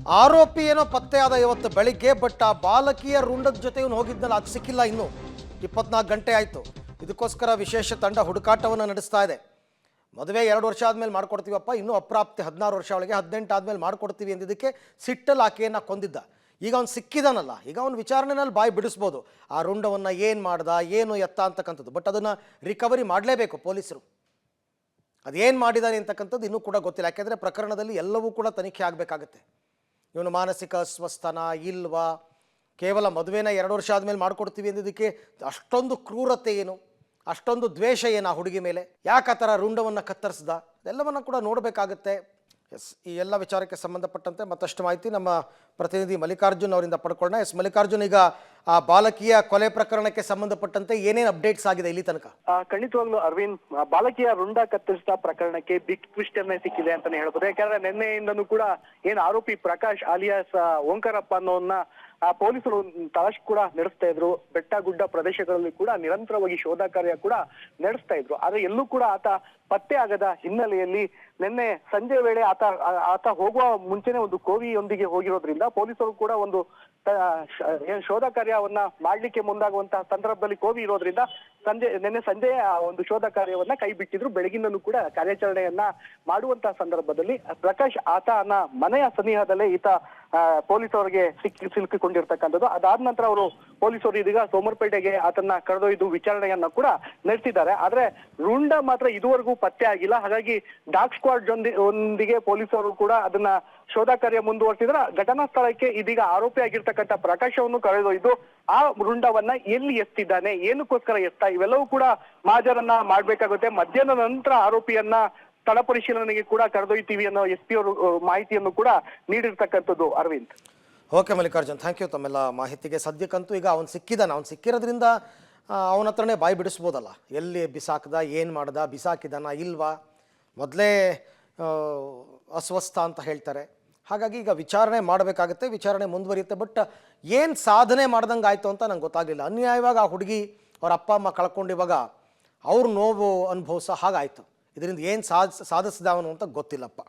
ಆರೋಪಿ ಏನೋ ಪತ್ತೆಯಾದ ಇವತ್ತು ಬೆಳಿಗ್ಗೆ. ಬಟ್ ಆ ಬಾಲಕಿಯ ರುಂಡದ ಜೊತೆ ಇವನು ಹೋಗಿದ್ನಲ್ಲ, ಅದು ಸಿಕ್ಕಿಲ್ಲ. ಇನ್ನೂ 24 ಗಂಟೆ ಆಯಿತು. ಇದಕ್ಕೋಸ್ಕರ ವಿಶೇಷ ತಂಡ ಹುಡುಕಾಟವನ್ನು ನಡೆಸ್ತಾ ಇದೆ. ಮದುವೆ 2 ವರ್ಷ ಆದಮೇಲೆ ಮಾಡ್ಕೊಡ್ತೀವಪ್ಪ, ಇನ್ನೂ ಅಪ್ರಾಪ್ತಿ 16 ವರ್ಷ ಒಳಗೆ, 18 ಆದಮೇಲೆ ಮಾಡ್ಕೊಡ್ತೀವಿ ಅಂದಿದ್ದಕ್ಕೆ ಸಿಟ್ಟಲ್ಲಿ ಆಕೆಯನ್ನು ಕೊಂದಿದ್ದ. ಈಗ ಅವ್ನು ಸಿಕ್ಕಿದಾನಲ್ಲ, ಈಗ ಅವ್ನು ವಿಚಾರಣೆಯಲ್ಲಿ ಬಾಯಿ ಬಿಡಿಸ್ಬೋದು. ಆ ರುಂಡವನ್ನು ಏನು ಮಾಡ್ದ, ಏನು ಎತ್ತ ಅಂತಕ್ಕಂಥದ್ದು. ಬಟ್ ಅದನ್ನು ರಿಕವರಿ ಮಾಡಲೇಬೇಕು ಪೊಲೀಸರು. ಅದೇನು ಮಾಡಿದ್ದಾನೆ ಅಂತಕ್ಕಂಥದ್ದು ಇನ್ನೂ ಕೂಡ ಗೊತ್ತಿಲ್ಲ. ಯಾಕೆಂದರೆ ಪ್ರಕರಣದಲ್ಲಿ ಎಲ್ಲವೂ ಕೂಡ ತನಿಖೆ ಆಗಬೇಕಾಗತ್ತೆ. ಇವನು ಮಾನಸಿಕ ಅಸ್ವಸ್ಥನ ಇಲ್ವಾ, ಕೇವಲ ಮದುವೆನ 2 ವರ್ಷ ಆದಮೇಲೆ ಮಾಡ್ಕೊಡ್ತೀವಿ ಅಂದಿದ್ದಕ್ಕೆ ಅಷ್ಟೊಂದು ಕ್ರೂರತೆ ಏನು, ಅಷ್ಟೊಂದು ದ್ವೇಷ ಏನು ಆ ಹುಡುಗಿ ಮೇಲೆ, ಯಾಕೆ ಆ ಥರ ರುಂಡವನ್ನು ಕತ್ತರಿಸ್ದ, ಇದೆಲ್ಲವನ್ನು ಕೂಡ ನೋಡಬೇಕಾಗತ್ತೆ. ಎಸ್, ಈ ಎಲ್ಲ ವಿಚಾರಕ್ಕೆ ಸಂಬಂಧಪಟ್ಟಂತೆ ಮತ್ತಷ್ಟು ಮಾಹಿತಿ ನಮ್ಮ ಪ್ರತಿನಿಧಿ ಮಲ್ಲಿಕಾರ್ಜುನ್ ಅವರಿಂದ ಪಡ್ಕೊಳ್ಳೋಣ. ಎಸ್ ಮಲ್ಲಿಕಾರ್ಜುನ್, ಈಗ ಆ ಬಾಲಕಿಯ ಕೊಲೆ ಪ್ರಕರಣಕ್ಕೆ ಸಂಬಂಧಪಟ್ಟಂತೆ ಏನೇನು ಅಪ್ಡೇಟ್ಸ್ ಆಗಿದೆ ಇಲ್ಲಿ ತನಕ? ಖಂಡಿತವಾಗ್ಲೂ ಅರವಿಂದ್, ಬಾಲಕಿಯ ರುಂಡ ಕತ್ತರಿಸಿದ ಪ್ರಕರಣಕ್ಕೆ ಬಿಗ್ ಟ್ವಿಸ್ಟ್ ಅನ್ನೇ ಸಿಕ್ಕಿದೆ ಅಂತಾನೆ ಹೇಳ್ಬೋದು. ಯಾಕಂದ್ರೆ ನಿನ್ನೆಯಿಂದನೂ ಕೂಡ ಏನ್ ಆರೋಪಿ ಪ್ರಕಾಶ್ ಆಲಿಯಾಸ್ ಓಂಕಾರಪ್ಪ ಅನ್ನೋನ್ನ ಪೊಲೀಸರು ತಲಾಶ್ ಕೂಡ ನಡೆಸ್ತಾ ಇದ್ರು. ಬೆಟ್ಟ ಗುಡ್ಡ ಪ್ರದೇಶಗಳಲ್ಲಿ ಕೂಡ ನಿರಂತರವಾಗಿ ಶೋಧ ಕಾರ್ಯ ಕೂಡ ನಡೆಸ್ತಾ ಇದ್ರು. ಆದ್ರೆ ಎಲ್ಲೂ ಕೂಡ ಆತ ಪತ್ತೆ ಆಗದ ಹಿನ್ನೆಲೆಯಲ್ಲಿ ನಿನ್ನೆ ಸಂಜೆ ವೇಳೆ ಆತ ಹೋಗುವ ಮುಂಚೆನೆ ಒಂದು ಕೋವಿಯೊಂದಿಗೆ ಹೋಗಿರೋದ್ರಿಂದ ಪೊಲೀಸರು ಕೂಡ ಒಂದು ಶೋಧ ಕಾರ್ಯವನ್ನ ಮಾಡ್ಲಿಕ್ಕೆ ಮುಂದಾಗುವಂತಹ ಸಂದರ್ಭದಲ್ಲಿ ಕೋವಿ ಇರೋದ್ರಿಂದ ನಿನ್ನೆ ಸಂಜೆ ಒಂದು ಶೋಧ ಕಾರ್ಯವನ್ನ ಕೈ ಬಿಟ್ಟಿದ್ರು. ಬೆಳಗಿನಲ್ಲೂ ಕೂಡ ಕಾರ್ಯಾಚರಣೆಯನ್ನ ಮಾಡುವಂತಹ ಸಂದರ್ಭದಲ್ಲಿ ಪ್ರಕಾಶ್ ಆತನ ಮನೆಯ ಸನಿಹದಲ್ಲೇ ಈತ ಪೊಲೀಸರಿಗೆ ಸಿಲುಕಿಕೊಂಡಿರ್ತಕ್ಕಂಥದ್ದು. ಅದಾದ ನಂತರ ಅವರು ಪೊಲೀಸರು ಇದೀಗ ಸೋಮರ್ಪೇಟೆಗೆ ಆತನ್ನ ಕರೆದೊಯ್ದು ವಿಚಾರಣೆಯನ್ನ ಕೂಡ ನಡೆಸಿದ್ದಾರೆ. ಆದ್ರೆ ರುಂಡ ಮಾತ್ರ ಇದುವರೆಗೂ ಪತ್ತೆ ಆಗಿಲ್ಲ. ಹಾಗಾಗಿ ಡಾಗ್ ಸ್ಕ್ವಾಡ್ ಒಂದಿಗೆ ಪೊಲೀಸರು ಕೂಡ ಅದನ್ನ ಶೋಧ ಕಾರ್ಯ ಮುಂದುವರೆಸಿದ್ರೆ ಘಟನಾ ಸ್ಥಳಕ್ಕೆ ಇದೀಗ ಆರೋಪಿ ಆಗಿರ್ತಕ್ಕಂಥ ಪ್ರಕಾಶವನ್ನು ಕರೆದೊಯ್ದು ಆ ರುಂಡವನ್ನ ಎಲ್ಲಿ ಎತ್ತಿದ್ದಾನೆ, ಏನಕ್ಕೋಸ್ಕರ ಎತ್ತ, ಇವೆಲ್ಲವೂ ಕೂಡ ಮಾಜರನ್ನ ಮಾಡ್ಬೇಕಾಗುತ್ತೆ. ಮಧ್ಯಾಹ್ನದ ನಂತರ ಆರೋಪಿಯನ್ನ ಸ್ಥಳ ಪರಿಶೀಲನೆಗೆ ಕೂಡ ಕರೆದೊಯ್ತೀವಿ ಅನ್ನೋ SP ಅವರು ಮಾಹಿತಿಯನ್ನು ಕೂಡ ನೀಡಿರ್ತಕ್ಕಂಥದ್ದು. Arvind, okay Mallikarjun, thank you ತಮ್ಮೆಲ್ಲ ಮಾಹಿತಿಗೆ. ಸದ್ಯಕ್ಕಂತೂ ಈಗ ಅವ್ನು ಸಿಕ್ಕಿದ್ದಾನೆ. ಅವ್ನು ಸಿಕ್ಕಿರೋದ್ರಿಂದ ಅವನ ಹತ್ರನೇ ಬಾಯಿ ಬಿಡಿಸ್ಬೋದಲ್ಲ, ಎಲ್ಲಿ ಬಿಸಾಕ್ದ, ಏನು ಮಾಡ್ದ, ಬಿಸಾಕಿದಾನ ಇಲ್ವಾ, ಮೊದಲೇ ಅಸ್ವಸ್ಥ ಅಂತ ಹೇಳ್ತಾರೆ. ಹಾಗಾಗಿ ಈಗ ವಿಚಾರಣೆ ಮಾಡಬೇಕಾಗುತ್ತೆ, ವಿಚಾರಣೆ ಮುಂದುವರಿಯುತ್ತೆ. ಬಟ್ ಏನು ಸಾಧನೆ ಮಾಡ್ದಂಗೆ ಆಯಿತು ಅಂತ ನಂಗೆ ಗೊತ್ತಾಗಲಿಲ್ಲ. ಅನ್ಯಾಯವಾಗಿ ಆ ಹುಡುಗಿ ಅವ್ರ ಅಪ್ಪ ಅಮ್ಮ ಕಳ್ಕೊಂಡು ಇವಾಗ ಅವ್ರ ನೋವು ಅನುಭವಿಸೋ ಹಾಗಾಯಿತು. ಇದರಿಂದ ಏನು ಸಾಧಿಸಿದ ಅವನು ಅಂತ ಗೊತ್ತಿಲ್ಲಪ್ಪ.